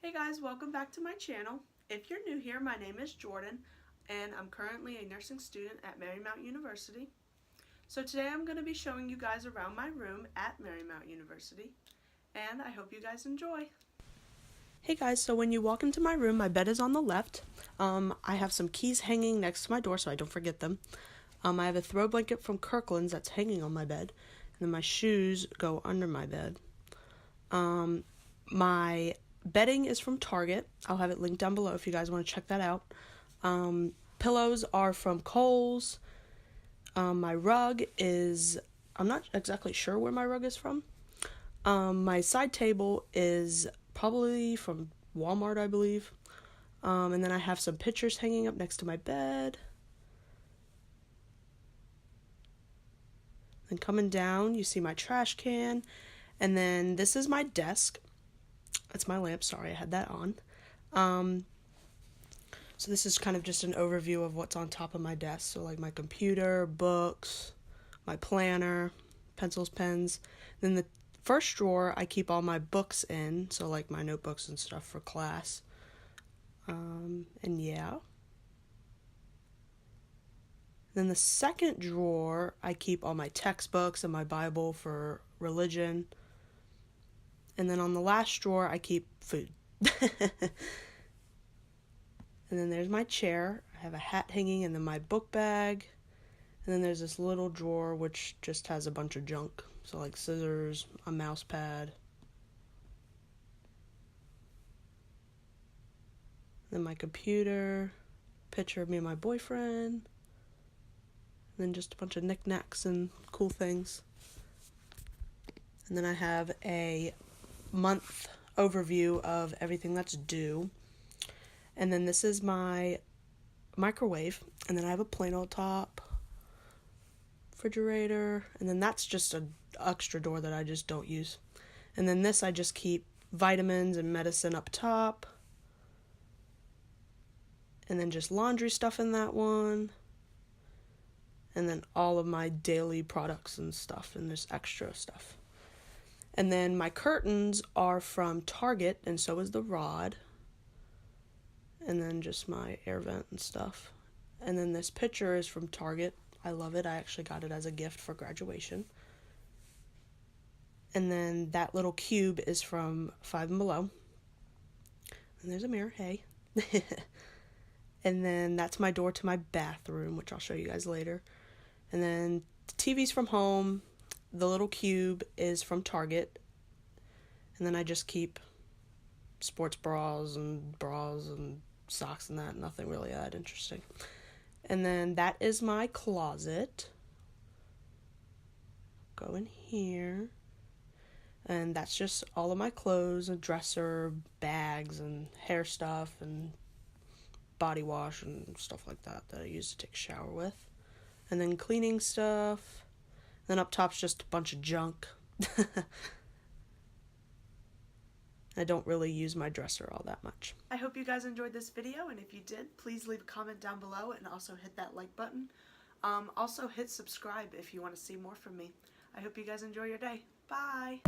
Hey guys, welcome back to my channel. If you're new here, my name is Jordyn and I'm currently a nursing student at Marymount University. So today I'm going to be showing you guys around my room at Marymount University and I hope you guys enjoy. Hey guys, so when you walk into my room, my bed is on the left. I have some keys hanging next to my door so I don't forget them. I have a throw blanket from Kirkland's that's hanging on my bed, and then my shoes go under my bed. My bedding is from Target. I'll have it linked down below if you guys want to check that out. Pillows are from Kohl's. My rug is, I'm not exactly sure where my rug is from. My side table is probably from Walmart, I believe. And then I have some pictures hanging up next to my bed. Then coming down, you see my trash can. And then this is my desk. That's my lamp. Sorry, I had that on. So this is kind of just an overview of what's on top of my desk. So like my computer, books, my planner, pencils, pens. Then the first drawer I keep all my books in. So like my notebooks and stuff for class. And yeah. Then the second drawer I keep all my textbooks and my Bible for religion. And then on the last drawer, I keep food. And then there's my chair. I have a hat hanging, and then my book bag. And then there's this little drawer, which just has a bunch of junk. So like scissors, a mouse pad. Then my computer, picture of me and my boyfriend. And then just a bunch of knickknacks and cool things. And then I have a month overview of everything that's due. And then this is my microwave, and then I have a plain old top, refrigerator, and then that's just an extra door that I just don't use. And then this I just keep vitamins and medicine up top, and then just laundry stuff in that one, and then all of my daily products and stuff, and there's extra stuff. And then my curtains are from Target, and so is the rod. And then just my air vent and stuff. And then this picture is from Target. I love it. I actually got it as a gift for graduation. And then that little cube is from Five and Below. And there's a mirror. Hey. And then that's my door to my bathroom, which I'll show you guys later. And then the TV's from home. The little cube is from Target. And then I just keep sports bras and socks and that. Nothing really that interesting. And then that is my closet. Go in here. And that's just all of my clothes, a dresser, bags, and hair stuff, and body wash and stuff like that I use to take a shower with. And then cleaning stuff. Then up top's just a bunch of junk. I don't really use my dresser all that much. I hope you guys enjoyed this video, and if you did, please leave a comment down below and also hit that like button. Also hit subscribe if you want to see more from me. I hope you guys enjoy your day. Bye!